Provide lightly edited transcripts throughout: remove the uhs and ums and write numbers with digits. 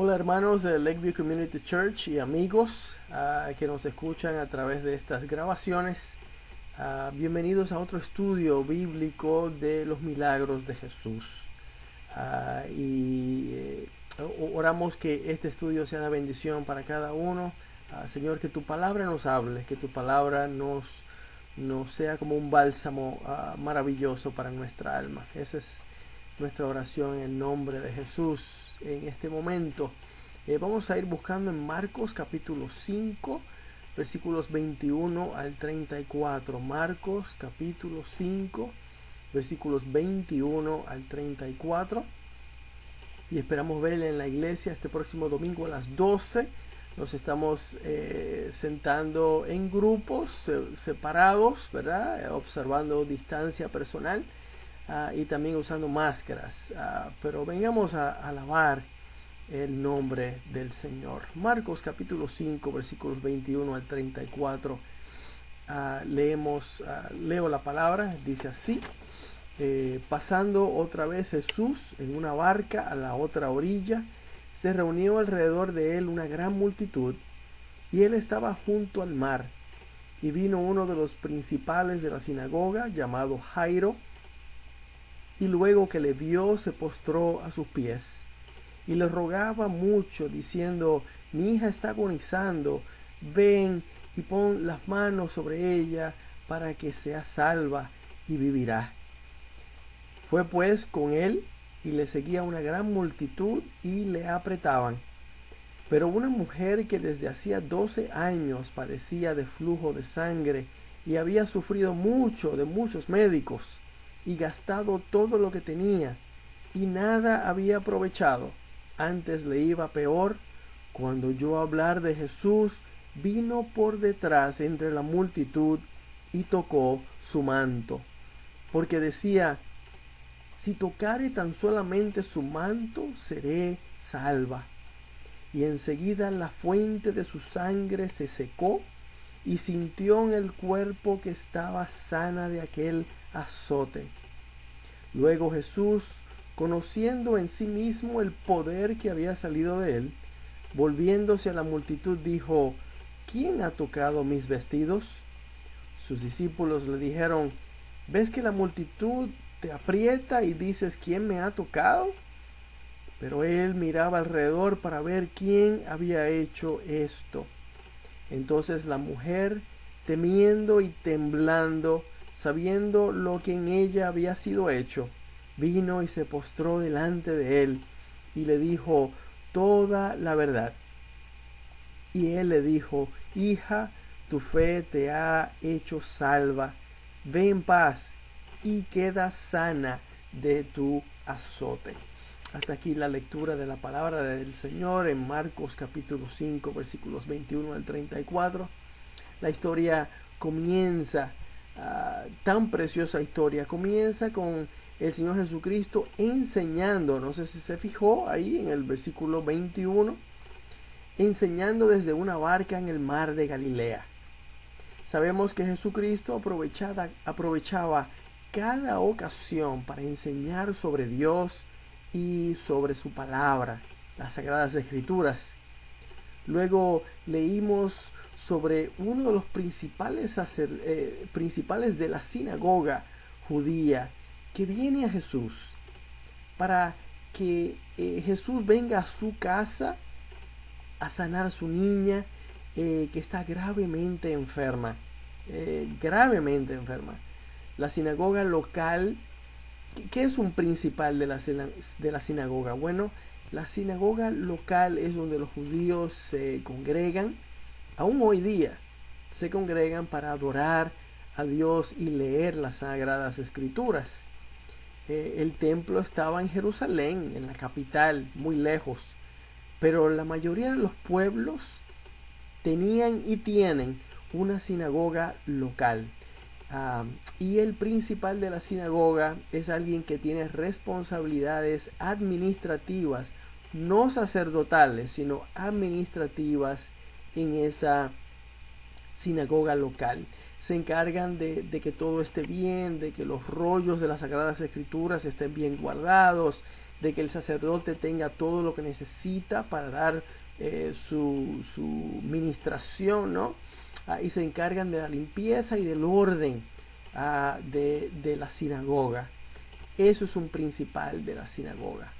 Hola hermanos de Lakeview Community Church y amigos que nos escuchan a través de estas grabaciones. Bienvenidos a otro estudio bíblico de los milagros de Jesús. Oramos que este estudio sea de bendición para cada uno. Señor, que tu palabra nos hable, que tu palabra nos sea como un bálsamo maravilloso para nuestra alma. Esa es nuestra oración en el nombre de Jesús. En este momento vamos a ir buscando en Marcos capítulo 5 versículos 21 al 34. Marcos capítulo 5 versículos 21 al 34, y esperamos verle en la iglesia este próximo domingo a las 12. Nos estamos sentando en grupos separados, ¿verdad? Observando distancia personal. Y también usando máscaras, pero vengamos a alabar el nombre del Señor. Marcos capítulo 5 versículos 21 al 34. Leo la palabra. Dice así: pasando otra vez Jesús en una barca a la otra orilla, se reunió alrededor de él una gran multitud, y él estaba junto al mar. Y vino uno de los principales de la sinagoga, llamado Jairo, y luego que le vio se postró a sus pies y le rogaba mucho, diciendo: mi hija está agonizando, ven y pon las manos sobre ella para que sea salva y vivirá. Fue pues con él, y le seguía una gran multitud y le apretaban. Pero una mujer que desde hacía 12 años padecía de flujo de sangre y había sufrido mucho de muchos médicos y gastado todo lo que tenía, y nada había aprovechado, antes le iba peor, cuando oyó hablar de Jesús, vino por detrás entre la multitud y tocó su manto, porque decía: si tocare tan solamente su manto, seré salva. Y enseguida la fuente de su sangre se secó, y sintió en el cuerpo que estaba sana de aquel azote. Luego Jesús, conociendo en sí mismo el poder que había salido de él, volviéndose a la multitud, dijo: ¿quién ha tocado mis vestidos? Sus discípulos le dijeron: ¿ves que la multitud te aprieta y dices: ¿quién me ha tocado? Pero él miraba alrededor para ver quién había hecho esto. Entonces la mujer, temiendo y temblando, sabiendo lo que en ella había sido hecho, vino y se postró delante de él y le dijo toda la verdad. Y él le dijo: hija, tu fe te ha hecho salva, ve en paz y queda sana de tu azote. Hasta aquí la lectura de la palabra del Señor en Marcos capítulo 5 versículos 21 al 34. La historia comienza, tan preciosa historia, comienza con el Señor Jesucristo enseñando. No sé si se fijó ahí en el versículo 21, enseñando desde una barca en el mar de Galilea. Sabemos que Jesucristo aprovechaba cada ocasión para enseñar sobre Dios y sobre su palabra, las Sagradas Escrituras. Luego leímos sobre uno de los principales de la sinagoga judía, que viene a Jesús para que Jesús venga a su casa a sanar a su niña, que está gravemente enferma. Gravemente enferma. La sinagoga local. ¿Qué es un principal de la sinagoga? Bueno, la sinagoga local es donde los judíos se congregan. Aún hoy día se congregan para adorar a Dios y leer las Sagradas Escrituras. El templo estaba en Jerusalén, en la capital, muy lejos. Pero la mayoría de los pueblos tenían y tienen una sinagoga local. Y el principal de la sinagoga es alguien que tiene responsabilidades administrativas, no sacerdotales, sino administrativas en esa sinagoga local. Se encargan de que todo esté bien, de que los rollos de las Sagradas Escrituras estén bien guardados, de que el sacerdote tenga todo lo que necesita para dar su ministración, ¿no? Y se encargan de la limpieza y del orden de la sinagoga. Eso es un principal de la sinagoga.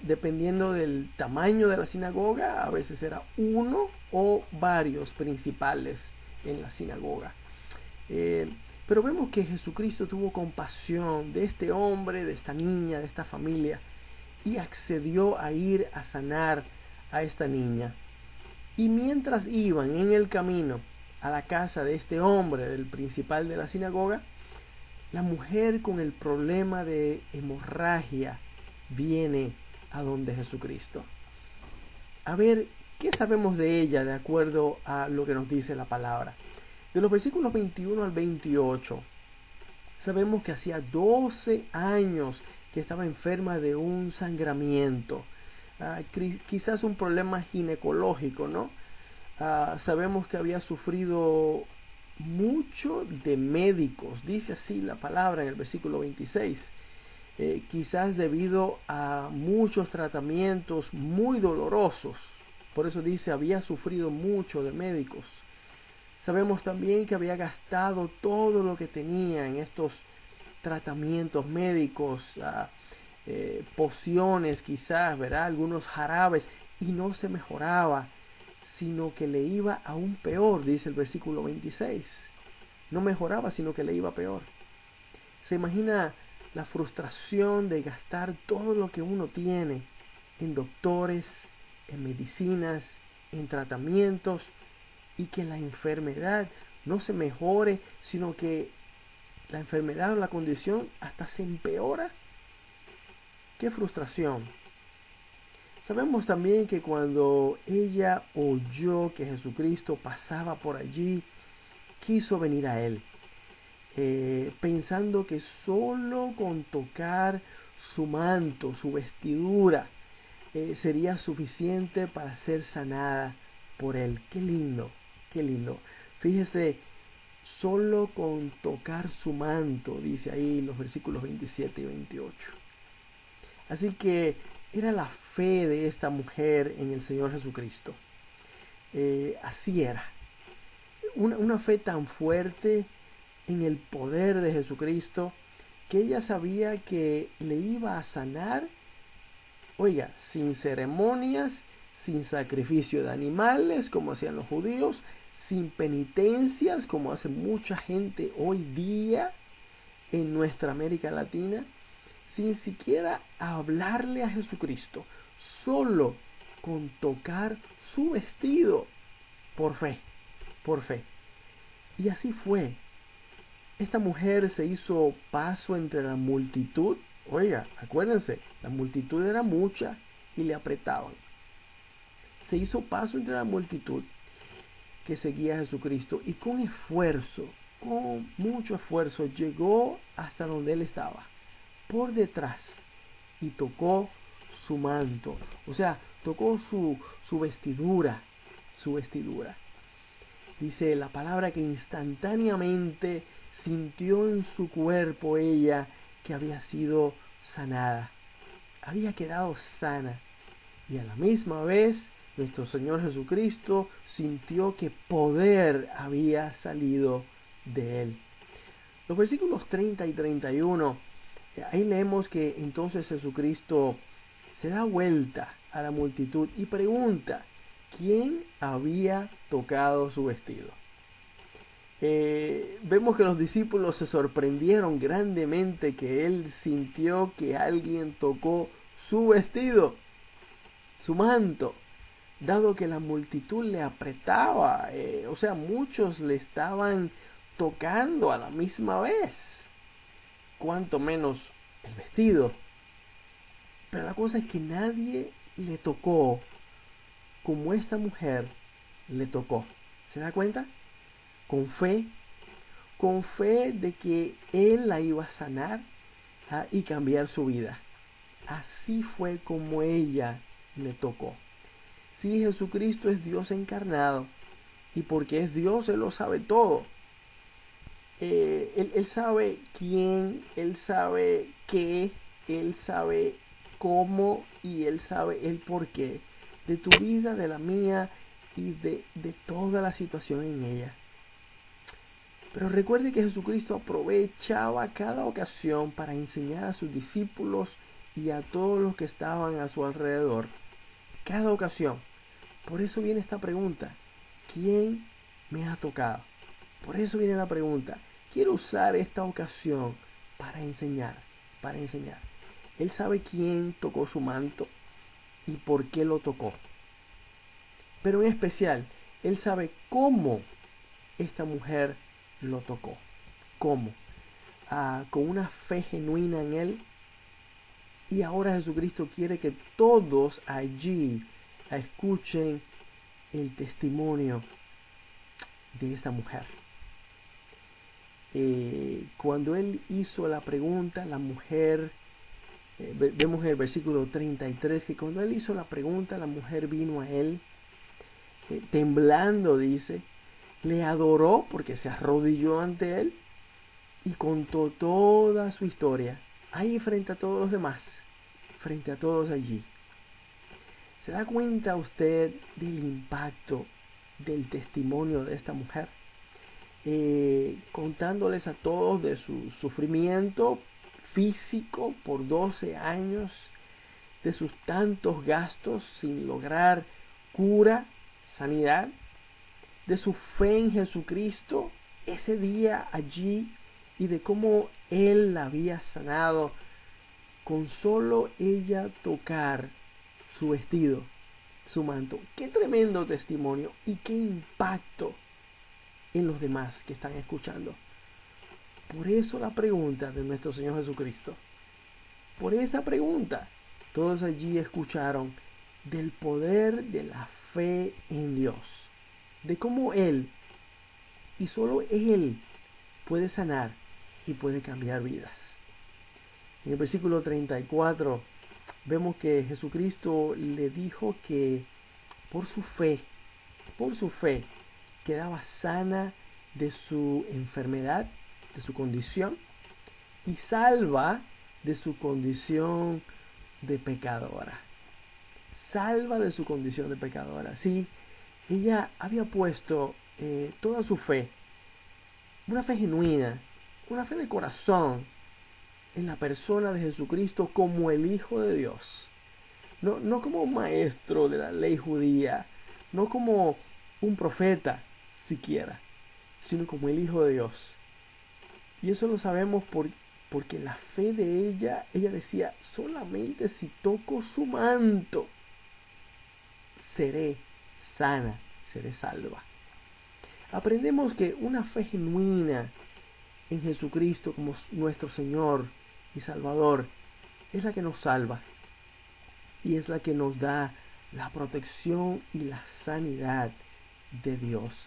Dependiendo del tamaño de la sinagoga, a veces era uno o varios principales en la sinagoga. Pero vemos que Jesucristo tuvo compasión de este hombre, de esta niña, de esta familia, y accedió a ir a sanar a esta niña. Y mientras iban en el camino a la casa de este hombre, del principal de la sinagoga, la mujer con el problema de hemorragia viene a donde Jesucristo. A ver, ¿qué sabemos de ella de acuerdo a lo que nos dice la palabra? De los versículos 21 al 28, sabemos que hacía 12 años que estaba enferma de un sangramiento. Quizás un problema ginecológico, ¿no? Sabemos que había sufrido mucho de médicos, dice así la palabra en el versículo 26. Quizás debido a muchos tratamientos muy dolorosos. Por eso dice, había sufrido mucho de médicos. Sabemos también que había gastado todo lo que tenía en estos tratamientos médicos, pociones quizás, ¿verdad? Algunos jarabes, y no se mejoraba, sino que le iba aún peor, dice el versículo 26. No mejoraba, sino que le iba peor. Se imagina la frustración de gastar todo lo que uno tiene en doctores, en medicinas, en tratamientos, y que la enfermedad no se mejore, sino que la enfermedad o la condición hasta se empeora. ¡Qué frustración! Sabemos también que cuando ella oyó que Jesucristo pasaba por allí, quiso venir a él, pensando que solo con tocar su manto, su vestidura, sería suficiente para ser sanada por él. ¡Qué lindo! ¡Qué lindo! Fíjese, solo con tocar su manto, dice ahí los versículos 27 y 28. Así que era la fe de esta mujer en el Señor Jesucristo. Así era. Una fe tan fuerte en el poder de Jesucristo que ella sabía que le iba a sanar, oiga, sin ceremonias, sin sacrificio de animales como hacían los judíos, sin penitencias como hace mucha gente hoy día en nuestra América Latina, sin siquiera hablarle a Jesucristo, solo con tocar su vestido, por fe, por fe. Y así fue. Esta mujer se hizo paso entre la multitud. Oiga, acuérdense, la multitud era mucha y le apretaban. Se hizo paso entre la multitud que seguía a Jesucristo y con esfuerzo, con mucho esfuerzo, llegó hasta donde él estaba, por detrás, y tocó su manto. O sea, tocó su vestidura, su vestidura. Dice la palabra que instantáneamente sintió en su cuerpo ella que había sido sanada. Había quedado sana. Y a la misma vez nuestro Señor Jesucristo sintió que poder había salido de él. Los versículos 30 y 31, ahí leemos que entonces Jesucristo se da vuelta a la multitud y pregunta quién había tocado su vestido. Vemos que los discípulos se sorprendieron grandemente que él sintió que alguien tocó su vestido, su manto, dado que la multitud le apretaba, o sea, muchos le estaban tocando a la misma vez, cuanto menos el vestido. Pero la cosa es que nadie le tocó como esta mujer le tocó. ¿Se da cuenta? Con fe de que él la iba a sanar y cambiar su vida. Así fue como ella le tocó. Sí, Jesucristo es Dios encarnado, y porque es Dios, Él lo sabe todo. Él sabe quién, Él sabe qué, Él sabe cómo y Él sabe el porqué de tu vida, de la mía y de toda la situación en ella. Pero recuerde que Jesucristo aprovechaba cada ocasión para enseñar a sus discípulos y a todos los que estaban a su alrededor. Cada ocasión. Por eso viene esta pregunta: ¿quién me ha tocado? Por eso viene la pregunta: quiero usar esta ocasión para enseñar, para enseñar. Él sabe quién tocó su manto y por qué lo tocó. Pero en especial, Él sabe cómo esta mujer lo tocó. ¿Cómo? Con una fe genuina en Él. Y ahora Jesucristo quiere que todos allí escuchen el testimonio de esta mujer. Cuando Él hizo la pregunta, la mujer, vemos en el versículo 33 que cuando Él hizo la pregunta, la mujer vino a Él, temblando, dice, le adoró porque se arrodilló ante Él y contó toda su historia ahí frente a todos los demás, frente a todos allí. ¿Se da cuenta usted del impacto del testimonio de esta mujer? Contándoles a todos de su sufrimiento físico por 12 años, de sus tantos gastos sin lograr cura, sanidad, de su fe en Jesucristo ese día allí y de cómo Él la había sanado con solo ella tocar su vestido, su manto. Qué tremendo testimonio y qué impacto en los demás que están escuchando. Por eso la pregunta de nuestro Señor Jesucristo. Por esa pregunta, todos allí escucharon del poder de la fe en Dios, de cómo Él, y solo Él, puede sanar y puede cambiar vidas. En el versículo 34 vemos que Jesucristo le dijo que por su fe, quedaba sana de su enfermedad, de su condición, y salva de su condición de pecadora. Salva de su condición de pecadora. Sí, ella había puesto toda su fe, una fe genuina, una fe de corazón, en la persona de Jesucristo como el Hijo de Dios. No como un maestro de la ley judía, no como un profeta siquiera, sino como el Hijo de Dios. Y eso lo sabemos porque la fe de ella decía, solamente si toco su manto, seré sana, seré salva. Aprendemos que una fe genuina en Jesucristo como nuestro Señor y Salvador es la que nos salva y es la que nos da la protección y la sanidad de Dios.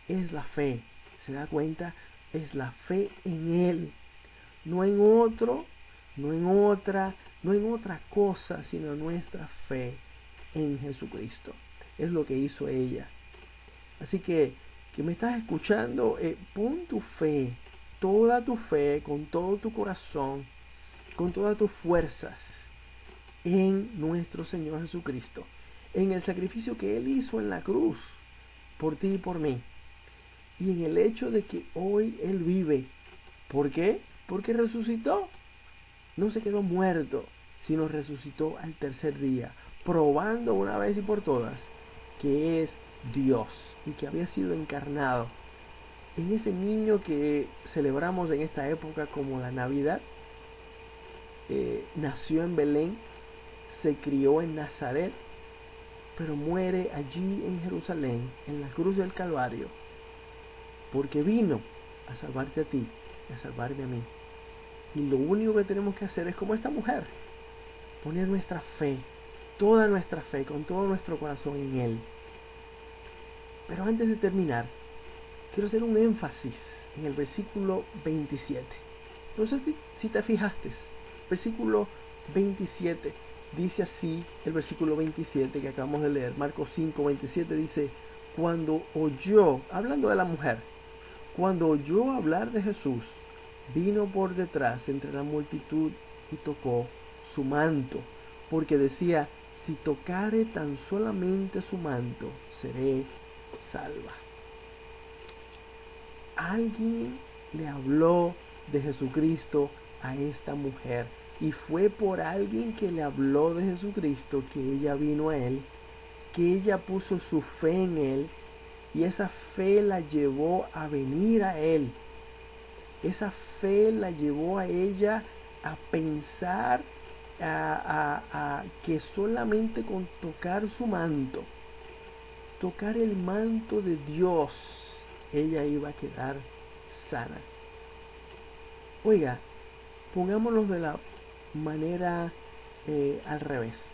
Es la fe, ¿se da cuenta? Es la fe en Él, no en otro, no en otra, no en otra cosa, sino nuestra fe en Jesucristo. Es lo que hizo ella. Así que me estás escuchando, pon tu fe, toda tu fe, con todo tu corazón, con todas tus fuerzas, en nuestro Señor Jesucristo, en el sacrificio que Él hizo en la cruz, por ti y por mí, y en el hecho de que hoy Él vive. ¿Por qué? Porque resucitó. No se quedó muerto, sino resucitó al tercer día, probando una vez y por todas que es Dios y que había sido encarnado en ese niño que celebramos en esta época como la Navidad. Nació en Belén, se crió en Nazaret, pero muere allí en Jerusalén, en la cruz del Calvario, porque vino a salvarte a ti y a salvarme a mí. Y lo único que tenemos que hacer es como esta mujer, poner nuestra fe, toda nuestra fe, con todo nuestro corazón en Él. Pero antes de terminar, quiero hacer un énfasis en el versículo 27. No sé si te fijaste, versículo 27, dice así el versículo 27 que acabamos de leer, Marcos 5, 27 dice, cuando oyó, hablando de la mujer, cuando oyó hablar de Jesús, vino por detrás entre la multitud y tocó su manto, porque decía, si tocare tan solamente su manto, seré salva. Alguien le habló de Jesucristo a esta mujer, y fue por alguien que le habló de Jesucristo que ella vino a él, que ella puso su fe en él, y esa fe la llevó a venir a él. Esa fe la llevó a ella a pensar que solamente con tocar su manto, tocar el manto de Dios, ella iba a quedar sana. Oiga, pongámonos de la manera al revés.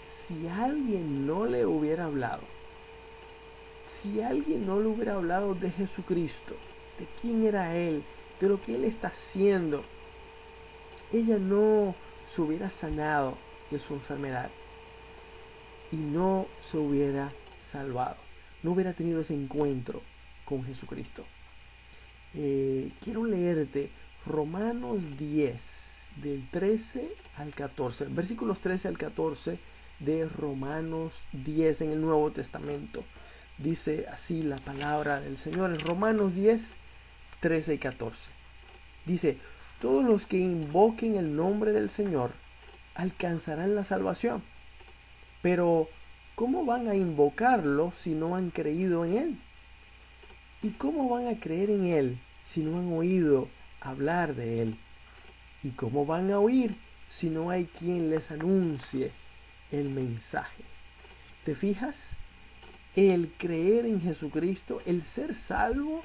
Si alguien no le hubiera hablado, si alguien no le hubiera hablado de Jesucristo, de quién era Él, de lo que Él está haciendo, ella no se hubiera sanado de su enfermedad y no se hubiera salvado, no hubiera tenido ese encuentro con Jesucristo. Quiero leerte Romanos 10, del 13 al 14, versículos 13 al 14 de Romanos 10 en el Nuevo Testamento. Dice así la palabra del Señor en Romanos 10, 13 y 14. Dice, todos los que invoquen el nombre del Señor alcanzarán la salvación. Pero, ¿cómo van a invocarlo si no han creído en Él? ¿Y cómo van a creer en Él si no han oído hablar de Él? ¿Y cómo van a oír si no hay quien les anuncie el mensaje? ¿Te fijas? El creer en Jesucristo, el ser salvo,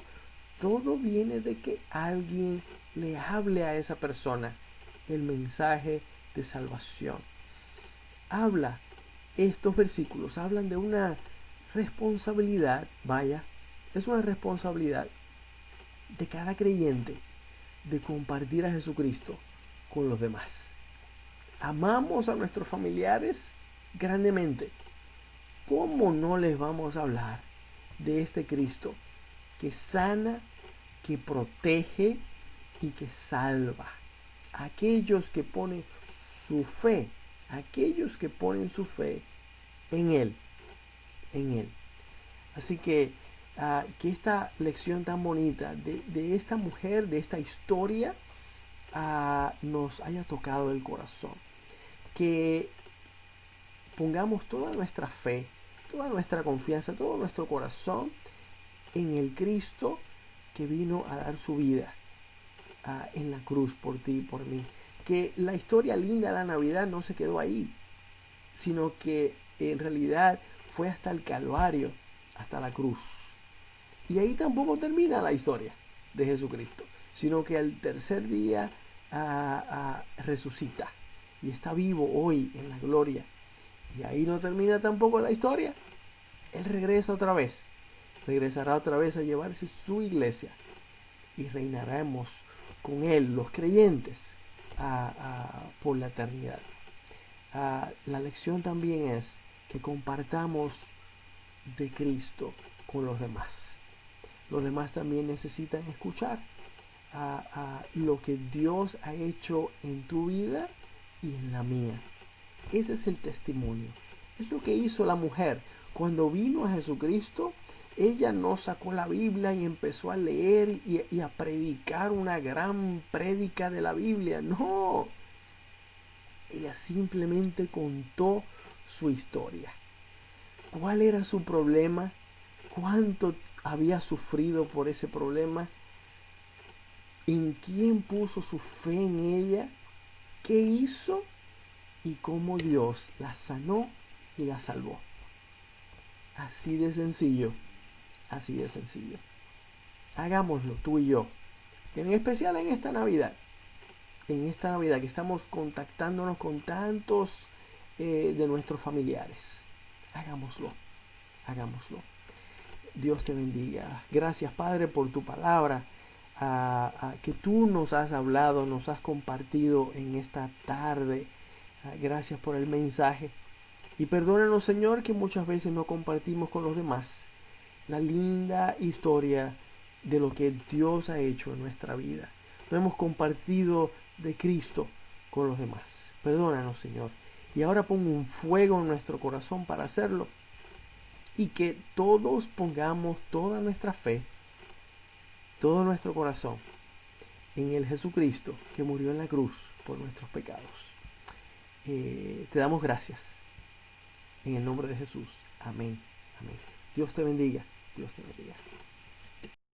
todo viene de que alguien le hable a esa persona el mensaje de salvación. Estos versículos hablan de una responsabilidad, es una responsabilidad de cada creyente de compartir a Jesucristo con los demás. Amamos a nuestros familiares grandemente. ¿Cómo no les vamos a hablar de este Cristo que sana, que protege y que salva? Aquellos que ponen su fe, en Él, Así que esta lección tan bonita de esta mujer, de esta historia, nos haya tocado el corazón. Que pongamos toda nuestra fe, toda nuestra confianza, todo nuestro corazón en el Cristo que vino a dar su vida en la cruz por ti y por mí. Que la historia linda de la Navidad no se quedó ahí, sino que en realidad fue hasta el Calvario, hasta la cruz. Y ahí tampoco termina la historia de Jesucristo, sino que al tercer día resucita y está vivo hoy en la gloria. Y ahí no termina tampoco la historia. Él regresará otra vez a llevarse su iglesia y reinaremos con Él, los creyentes, por la eternidad. La lección también es que compartamos de Cristo con los demás. Los demás también necesitan escuchar lo que Dios ha hecho en tu vida y en la mía. Ese es el testimonio. Es lo que hizo la mujer. Cuando vino a Jesucristo, ella no sacó la Biblia y empezó a leer y a predicar una gran prédica de la Biblia. No. Ella simplemente contó su historia. ¿Cuál era su problema? ¿Cuánto había sufrido por ese problema? ¿En quién puso su fe en ella? ¿Qué hizo? Y cómo Dios la sanó y la salvó. Así de sencillo. Así de sencillo. Hagámoslo tú y yo. En especial en esta Navidad. En esta Navidad que estamos contactándonos con tantos de nuestros familiares. Hagámoslo. Dios te bendiga. Gracias, Padre, por tu palabra. Que tú nos has hablado, nos has compartido en esta tarde. Gracias por el mensaje. Y perdónanos, Señor, que muchas veces no compartimos con los demás la linda historia de lo que Dios ha hecho en nuestra vida. No hemos compartido de Cristo con los demás. Perdónanos, Señor. Y ahora pongo un fuego en nuestro corazón para hacerlo. Y que todos pongamos toda nuestra fe, todo nuestro corazón en el Jesucristo que murió en la cruz por nuestros pecados. Te damos gracias en el nombre de Jesús. Amén. Amén. Dios te bendiga. Dios te bendiga.